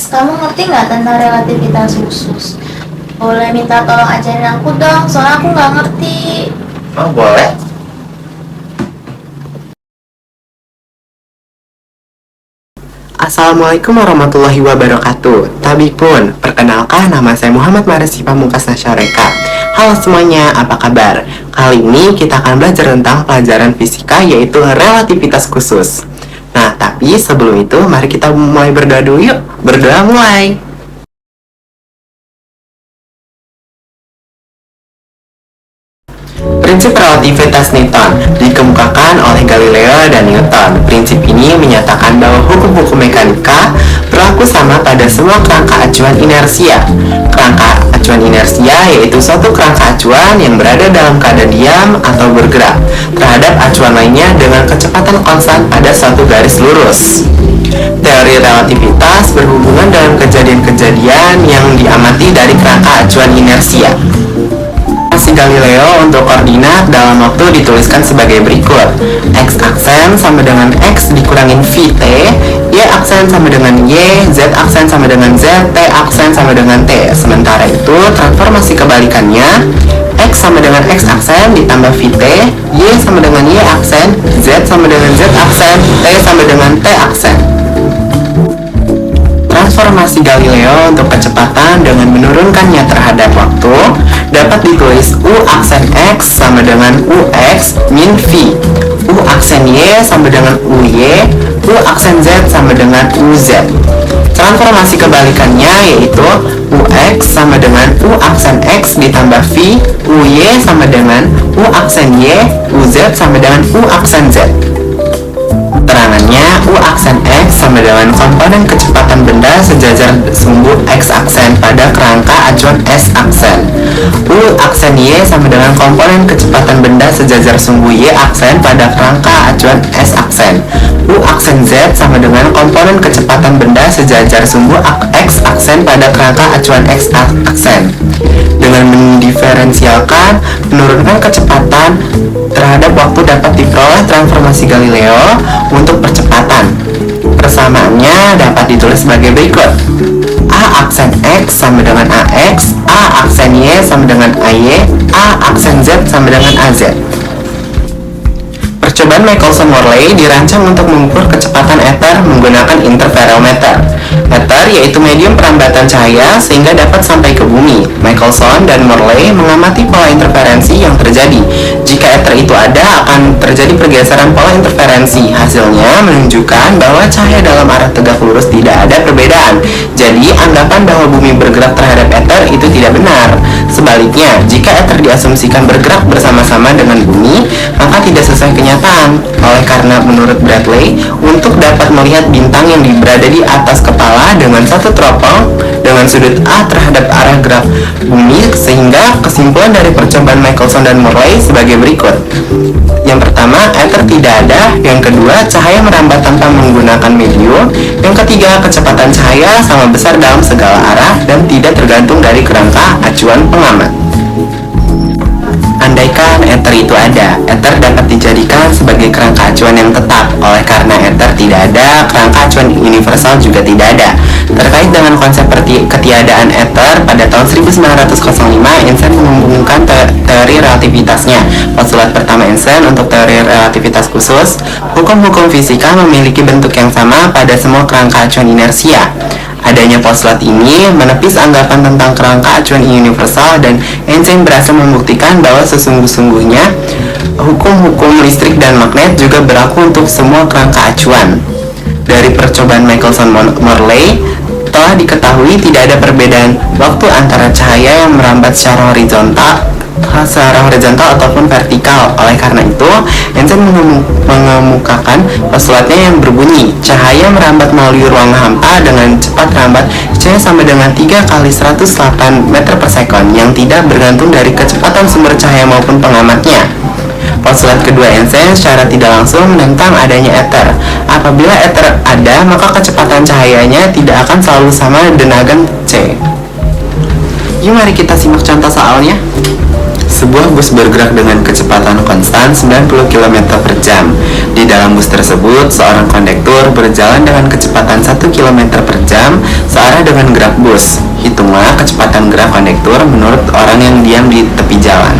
X, kamu ngerti nggak tentang relativitas khusus? Boleh minta tolong ajarin aku dong, soalnya aku nggak ngerti. Oh, boleh. Assalamualaikum warahmatullahi wabarakatuh. Tabipun, perkenalkan nama saya Muhammad Maresi Pamungkas Nasyareka. Halo semuanya, apa kabar? Kali ini kita akan belajar tentang pelajaran fisika yaitu relativitas khusus. Nah, tapi sebelum itu mari kita mulai berdoa dulu yuk. Berdoa mulai. Prinsip relativitas Newton dikemukakan oleh Galileo dan Newton. Prinsip ini menyatakan bahwa hukum-hukum mekanika berlaku sama pada semua kerangka acuan inersia. Kerangka acuan inersia yaitu suatu kerangka acuan yang berada dalam keadaan diam atau bergerak terhadap acuan lainnya dengan kecepatan konstan pada suatu garis lurus. Teori relativitas berhubungan dengan kejadian-kejadian yang diamati dari kerangka acuan inersia. Galileo untuk koordinat dalam waktu dituliskan sebagai berikut. X aksen sama dengan X dikurangin VT, Y aksen sama dengan Y, Z aksen sama dengan Z, T aksen sama dengan T. Sementara itu, transformasi kebalikannya, X sama dengan X aksen ditambah VT, Y sama dengan Y aksen, Z sama dengan Z aksen, T sama dengan T aksen. Transformasi Galileo untuk kecepatan dengan menurunkannya terhadap waktu dapat ditulis U aksen X sama dengan UX min V, U aksen Y sama dengan UY, U aksen Z sama dengan UZ. Transformasi kebalikannya yaitu UX sama dengan U aksen X ditambah V, UY sama dengan U aksen Y, UZ sama dengan U aksen Z. Terangannya, U aksen X sama dengan komponen kecepatan benda sejajar sumbu X aksen pada kerangka acuan S aksen. U aksen Y sama dengan komponen kecepatan benda sejajar sumbu Y aksen pada kerangka acuan S aksen. U aksen Z sama dengan komponen kecepatan benda sejajar sumbu X aksen pada kerangka acuan X aksen. Dengan mendiferensialkan, menurunkan kecepatan terhadap waktu dapat diperoleh transformasi Galileo untuk percepatan. Persamaannya dapat ditulis sebagai berikut. A aksen X sama dengan AX, A aksen Y sama dengan AY, A aksen Z sama dengan AZ. Percobaan Michelson-Morley dirancang untuk mengukur kecepatan ether menggunakan interferometer. Ether yaitu medium perambatan cahaya sehingga dapat sampai ke bumi. Michelson dan Morley mengamati pola interferensi yang terjadi. Jika ether itu ada, akan terjadi pergeseran pola interferensi. Hasilnya menunjukkan bahwa cahaya dalam arah tegak lurus tidak ada perbedaan. Jadi, anggapan bahwa bumi bergerak terhadap ether itu tidak benar. Sebaliknya, jika ether diasumsikan bergerak bersama-sama dengan bumi, maka tidak sesuai kenyataan. Oleh karena menurut Bradley, untuk dapat melihat bintang yang berada di atas kepala dengan satu teropong dengan sudut A terhadap arah gerak bumi, sehingga kesimpulan dari percobaan Michelson dan Morley sebagai berikut. Yang pertama, ether tidak ada. Yang kedua, cahaya merambat tanpa menggunakan medium. Yang ketiga, kecepatan cahaya sama besar dalam segala arah dan tidak tergantung dari kerangka acuan pengamat. Andaikan ether itu ada, ether dapat dijadikan sebagai kerangka acuan yang tetap. Oleh karena ether tidak ada, kerangka acuan universal juga tidak ada. Terkait dengan konsep ketiadaan ether, pada tahun 1905 Einstein menghubungkan teori relativitasnya. Postulat pertama Einstein untuk teori relativitas khusus, hukum-hukum fisika memiliki bentuk yang sama pada semua kerangka acuan inersia. Adanya postulat ini menepis anggapan tentang kerangka acuan universal dan Einstein berhasil membuktikan bahwa sesungguhnya hukum-hukum listrik dan magnet juga berlaku untuk semua kerangka acuan. Dari percobaan Michelson-Morley telah diketahui tidak ada perbedaan waktu antara cahaya yang merambat secara horizontal ataupun vertikal. Oleh karena itu, Einstein mengemukakan postulatnya yang berbunyi, cahaya merambat melalui ruang hampa dengan cepat rambat cahaya sama dengan 3 kali 108 meter per sekon yang tidak bergantung dari kecepatan sumber cahaya maupun pengamatnya. Postulat kedua Einstein secara tidak langsung menentang adanya ether. Apabila ether ada, maka kecepatan cahayanya tidak akan selalu sama dengan c. Yuk mari kita simak contoh soalnya. Sebuah bus bergerak dengan kecepatan konstan 90 km per jam. Di dalam bus tersebut, seorang kondektur berjalan dengan kecepatan 1 km per jam, seorang dengan gerak bus. Hitunglah kecepatan gerak kondektur menurut orang yang diam di tepi jalan.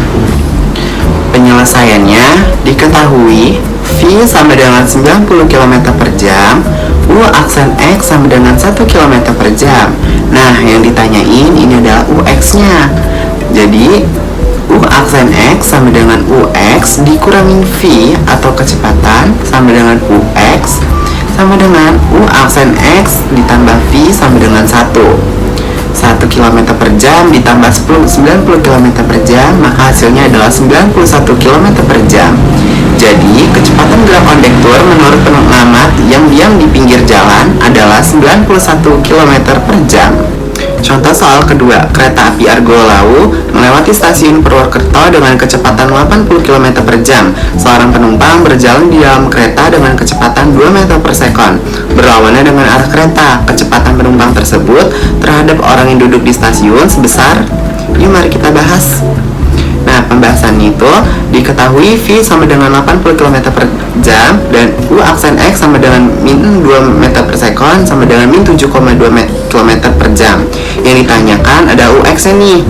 Penyelesaiannya diketahui V sama dengan 90 km per jam, U aksen X sama dengan 1 km per jam. Nah, yang ditanyain ini adalah UX-nya. Jadi, U aksen X sama dengan UX dikurangin V atau kecepatan sama dengan UX sama dengan U aksen X ditambah V sama dengan 1 km per jam ditambah 90 km per jam, maka hasilnya adalah 91 km per jam. Jadi, kecepatan gerak kondektur menurut pengamat yang diam di pinggir jalan adalah 91 km per jam. Contoh soal kedua, kereta api Argo Lawu melewati stasiun Purwokerto dengan kecepatan 80 km per jam. Seorang penumpang berjalan di dalam kereta dengan kecepatan 2 meter per sekon. Berlawanan dengan arah kereta, kecepatan penumpang tersebut terhadap orang yang duduk di stasiun sebesar, yuk mari kita bahas. Nah, pembahasan itu diketahui V sama dengan 80 km per jam dan U aksen X sama dengan min 2 meter per sekon sama dengan min 7,2 km per jam. Yang ditanyakan ada UX-nya nih.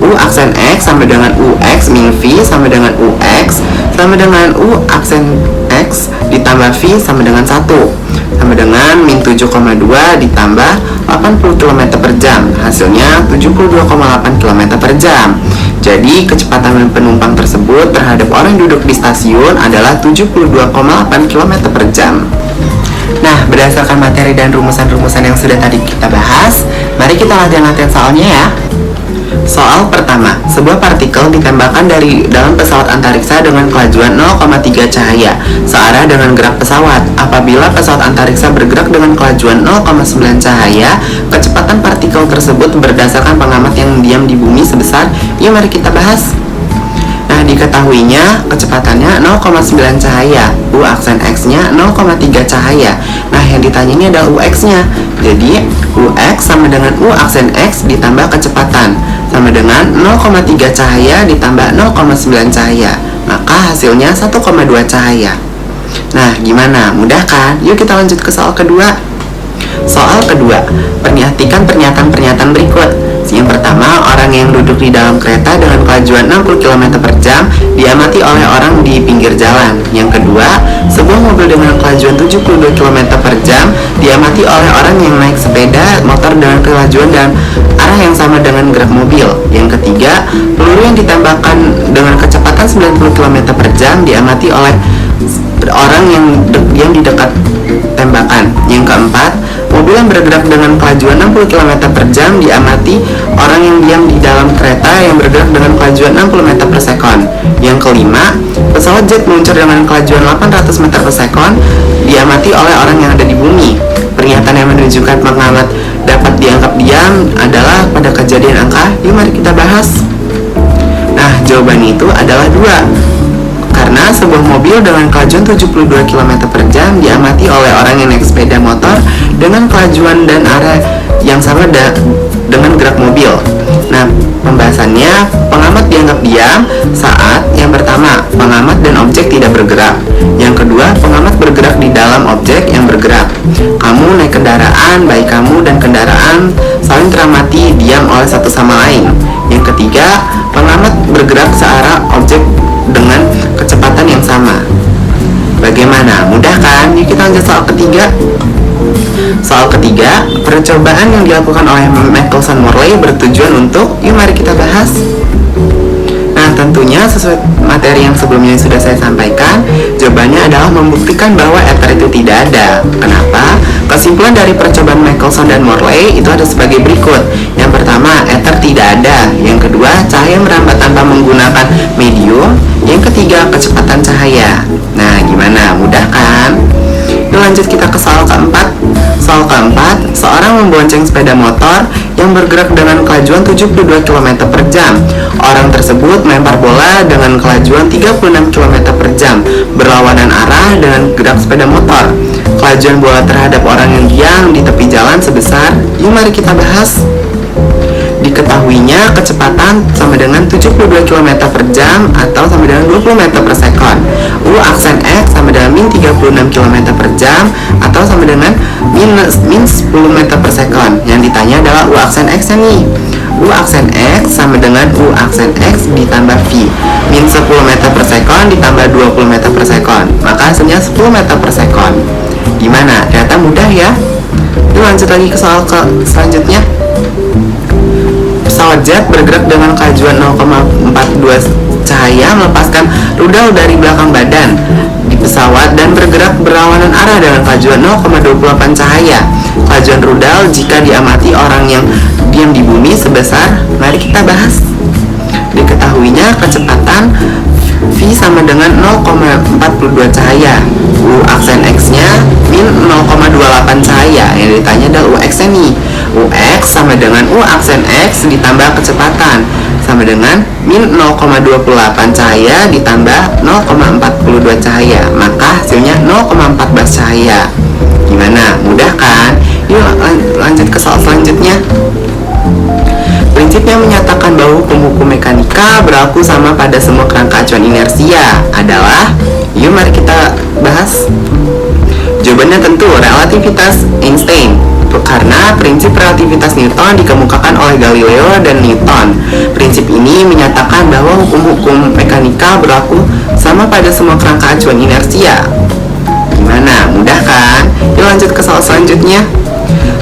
U aksen X sama dengan UX min V sama dengan UX sama dengan U aksen X ditambah V sama dengan 1 sama dengan min 7,2 ditambah 80 km per jam. Hasilnya 72,8 km per jam. Jadi, kecepatan penumpang tersebut terhadap orang yang duduk di stasiun adalah 72,8 km per jam. Nah, berdasarkan materi dan rumusan-rumusan yang sudah tadi kita bahas, mari kita latihan-latihan soalnya ya. Soal pertama, sebuah partikel ditembakkan dari dalam pesawat antariksa dengan kelajuan 0,3 cahaya searah dengan gerak pesawat. Apabila pesawat antariksa bergerak dengan kelajuan 0,9 cahaya, kecepatan partikel tersebut berdasarkan pengamat yang diam di bumi sebesar, yuk mari kita bahas. Nah, diketahuinya kecepatannya 0,9 cahaya, U aksen X-nya 0,3 cahaya. Nah, yang ditanya ini adalah UX-nya. Jadi, UX sama dengan U aksen X ditambah kecepatan sama dengan 0,3 cahaya ditambah 0,9 cahaya. Maka hasilnya 1,2 cahaya. Nah, gimana? Mudah kan? Yuk kita lanjut ke soal kedua. Soal kedua, perhatikan pernyataan-pernyataan berikut. Yang pertama, orang yang duduk di dalam kereta dengan kelajuan 60 km per jam diamati oleh orang di pinggir jalan. Yang kedua, sebuah mobil dengan kelajuan 72 km per jam diamati oleh orang yang naik sepeda motor dengan kelajuan dan arah yang sama dengan gerak mobil. Yang ketiga, peluru yang ditembakkan dengan kecepatan 90 km per jam diamati oleh orang yang di dekat tembakan. Yang keempat, mobil yang bergerak dengan kelajuan 60 km per jam diamati orang yang diam di dalam kereta yang bergerak dengan kelajuan 60 meter per sekon. Yang kelima, pesawat jet meluncur dengan kelajuan 800 meter per sekon diamati oleh orang yang ada di bumi. Pernyataan yang menunjukkan pengamat dapat dianggap diam adalah pada kejadian angka. Yuk mari kita bahas. Nah, jawaban itu adalah 2. Karena sebuah mobil dengan kelajuan 72 km per jam diamati oleh orang yang naik sepeda motor dengan kelajuan dan arah yang sama dengan gerak mobil. Nah, pembahasannya, pengamat dianggap diam saat yang pertama, pengamat dan objek tidak bergerak. Yang kedua, pengamat bergerak di dalam objek yang bergerak. Kamu naik kendaraan, baik kamu dan kendaraan saling teramati diam oleh satu sama lain. Yang ketiga, pengamat bergerak searah objek dengan kecepatan yang sama. Bagaimana? Mudah kan? Yuk kita lanjut soal ketiga. Soal ketiga, percobaan yang dilakukan oleh Michelson-Morley bertujuan untuk, yuk mari kita bahas. Nah, tentunya sesuai materi yang sebelumnya yang sudah saya sampaikan, jawabannya adalah membuktikan bahwa ether itu tidak ada. Kenapa? Kesimpulan dari percobaan Michelson dan Morley itu ada sebagai berikut. Yang pertama, ether tidak ada. Yang kedua, cahaya merambat tanpa menggunakan medium. Yang ketiga, kecepatan cahaya. Nah, gimana? Mudah kan? Yuk lanjut kita ke soal keempat. Soal keempat, seorang membonceng sepeda motor yang bergerak dengan kelajuan 72 km per jam. Orang tersebut melempar bola dengan kelajuan 36 km per jam, berlawanan arah dengan gerak sepeda motor. Kelajuan bola terhadap orang yang diam di tepi jalan sebesar, yuk mari kita bahas. Diketahuinya kecepatan sama dengan 72 km per jam atau sama dengan 20 meter per sekon. U aksen X sama dengan min 36 km per jam atau sama dengan min 10 meter per sekon. Yang ditanya adalah U aksen X nya nih. U aksen X sama dengan U aksen X ditambah V, min 10 meter per sekon ditambah 20 meter per sekon, maka hasilnya 10 meter per sekon. Gimana? Ternyata mudah ya. Yuk lanjut lagi ke soal selanjutnya. Pesawat jet bergerak dengan kejuan 0,42 cahaya melepaskan rudal dari belakang badan di pesawat dan bergerak berlawanan arah dengan kejuan 0,28 cahaya. Kejuan rudal jika diamati orang yang diam di bumi sebesar, mari kita bahas. Diketahuinya kecepatan V sama dengan 0,42 cahaya. U aksen X nya min 0,28 cahaya. Yang ditanya adalah U X nya nih. U X sama dengan U aksen X ditambah kecepatan sama dengan min 0,28 cahaya ditambah 0,42 cahaya, maka hasilnya 0,14 cahaya. Gimana? Mudah kan? Yuk lanjut ke soal selanjutnya. Prinsipnya menyatakan bahwa hukum-hukum mekanika berlaku sama pada semua kerangka acuan inersia adalah, yuk mari kita bahas. Jawabannya tentu relativitas Einstein, karena prinsip relativitas Newton dikemukakan oleh Galileo dan Newton. Prinsip ini menyatakan bahwa hukum-hukum mekanika berlaku sama pada semua kerangka acuan inersia. Gimana? Mudah kan? Yuk lanjut ke soal selanjutnya.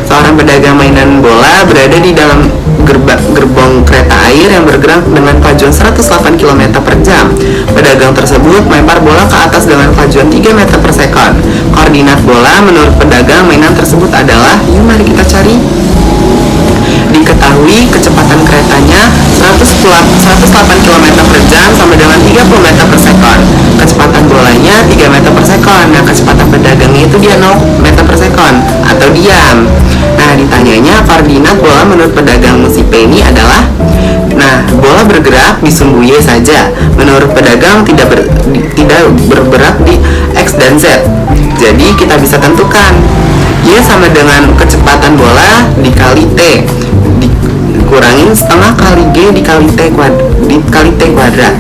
Seorang pedagang mainan bola berada di dalam gerbong kereta air yang bergerak dengan kemajuan 108 km per jam. Pedagang tersebut melempar bola ke atas dengan kemajuan 3 meter per sekon. Koordinat bola menurut pedagang mainan tersebut adalah, yuk mari kita cari. Diketahui kecepatan keretanya 108 km per jam sama dengan 30 meter per sekon. Kecepatan bolanya 3 meter per sekon. Nah, kecepatan pedagangnya itu dia 0 meter per sekon atau diam. Nah, ditanyanya koordinat bola menurut pedagang musi P ini adalah, nah, bola bergerak di sumbu Y saja. Menurut pedagang tidak bergerak di X dan Z. Jadi kita bisa tentukan Y sama dengan kecepatan bola dikali T dikurangin setengah kali G dikali T kuadrat.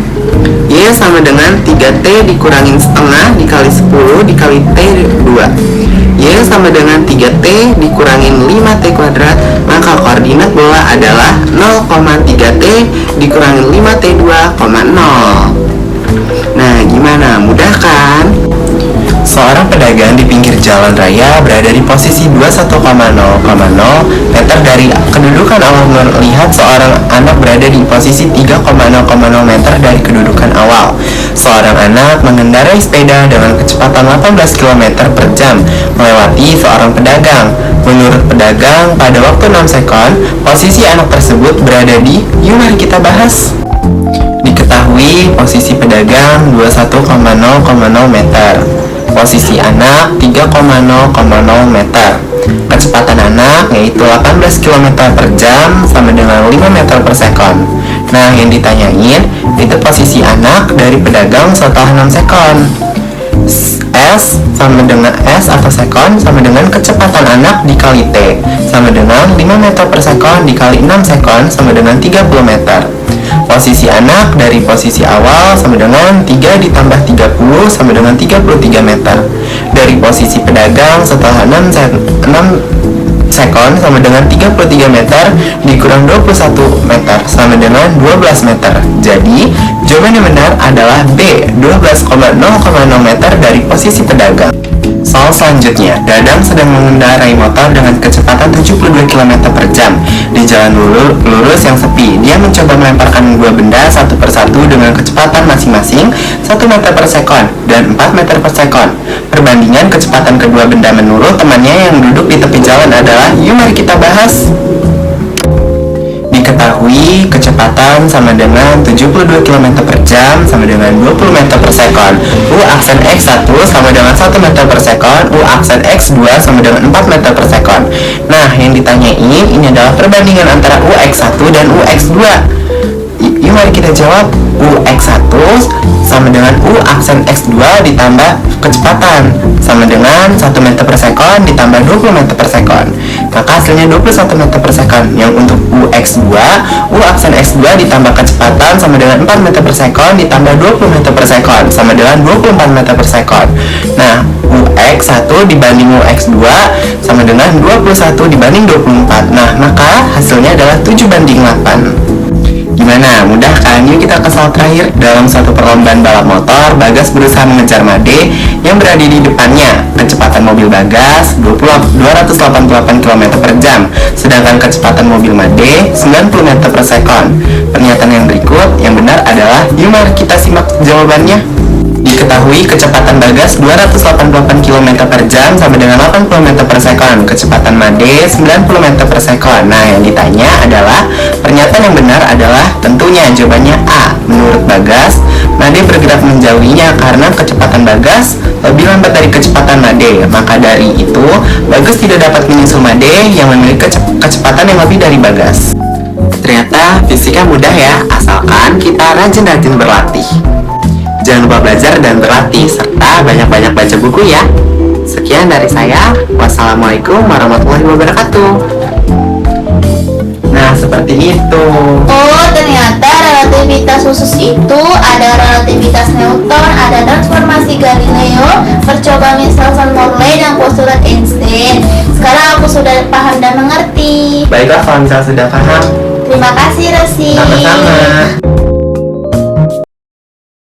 Y sama dengan 3T dikurangin setengah dikali 10 dikali T 2. Y sama dengan 3T dikurangin 5T kuadrat, maka koordinat bola adalah 0,3T dikurangin 5T 2,0. Nah, gimana? Mudah kan? Seorang pedagang di pinggir jalan raya berada di posisi 21,0,0 meter dari kedudukan awal melihat seorang anak berada di posisi 3,0,0 meter dari kedudukan awal. Seorang anak mengendarai sepeda dengan kecepatan 18 km per jam melewati seorang pedagang. Menurut pedagang, pada waktu 6 sekon, posisi anak tersebut berada di, yuk mari kita bahas. Diketahui posisi pedagang 21,0,0 meter. Posisi anak 3,0,0 meter. Kecepatan anak yaitu 18 km per jam sama dengan 5 meter per sekon. Nah, yang ditanyain itu posisi anak dari pedagang setelah 6 sekon. S sama dengan S atau sekon sama dengan kecepatan anak dikali T sama dengan 5 meter per sekon dikali 6 sekon sama dengan 30 meter. Posisi anak dari posisi awal sama dengan 3 ditambah 30 sama dengan 33 meter. Dari posisi pedagang setelah 6 sekon sama dengan 33 meter dikurang 21 meter sama dengan 12 meter. Jadi, jawaban yang benar adalah B, 12,0,0 meter dari posisi pedagang. Soal selanjutnya, Dadang sedang mengendarai motor dengan kecepatan 72 km per jam di jalan lurus yang sepi. Dia mencoba melemparkan dua benda satu persatu dengan kecepatan masing-masing 1 meter per sekon dan 4 meter per sekon. Perbandingan kecepatan kedua benda menurut temannya yang duduk di tepi jalan adalah, yuk mari kita bahas. Diketahui kecepatan sama dengan 72 km per jam sama dengan 20 meter per sekon. U aksen X1 sama dengan 1 meter per sekon. U aksen X2 sama dengan 4 meter per sekon. Nah, yang ditanyain ini adalah perbandingan antara UX1 dan UX2. Yuk mari kita jawab. UX1 sama dengan U aksen X2 ditambah kecepatan sama dengan 1 meter per sekon ditambah 20 meter per sekon. Maka hasilnya 21 meter per sekon. Yang untuk U X2, U aksen X2 ditambah kecepatan sama dengan 4 meter per sekon ditambah 20 meter per sekon sama dengan 24 meter per sekon. Nah, U X1 dibanding U X2 sama dengan 21 dibanding 24. Nah, maka hasilnya adalah 7 banding 8. Gimana? Mudah kan? Yuk kita ke soal terakhir. Dalam suatu perlombaan balap motor, Bagas berusaha mengejar Made yang berada di depannya. Kecepatan mobil Bagas 288 km per jam, sedangkan kecepatan mobil Made 90 meter per sekon. Pernyataan yang berikut yang benar adalah, yuk mari kita simak jawabannya. Diketahui kecepatan Bagas 288 km per jam sama dengan 80 meter per sekon. Kecepatan Made 90 meter per sekon. Nah, yang ditanya adalah pernyataan yang benar adalah tentunya jawabannya A. Menurut Bagas, Made bergerak menjauhinya karena kecepatan Bagas lebih lambat dari kecepatan Made. Maka dari itu, Bagas tidak dapat menyusul Made yang memiliki kecepatan yang lebih dari Bagas. Ternyata fisika mudah ya, asalkan kita rajin-rajin berlatih. Jangan lupa belajar dan berlatih, serta banyak-banyak baca buku ya. Sekian dari saya. Wassalamualaikum warahmatullahi wabarakatuh. Nah, seperti itu. Oh, ternyata relativitas khusus itu ada relativitas Newton, ada transformasi Galileo, percobaan Thomson-Morley, dan postulat Einstein. Sekarang aku sudah paham dan mengerti. Baiklah, kalau misalnya sudah paham. Terima kasih, Resi. Sama-sama.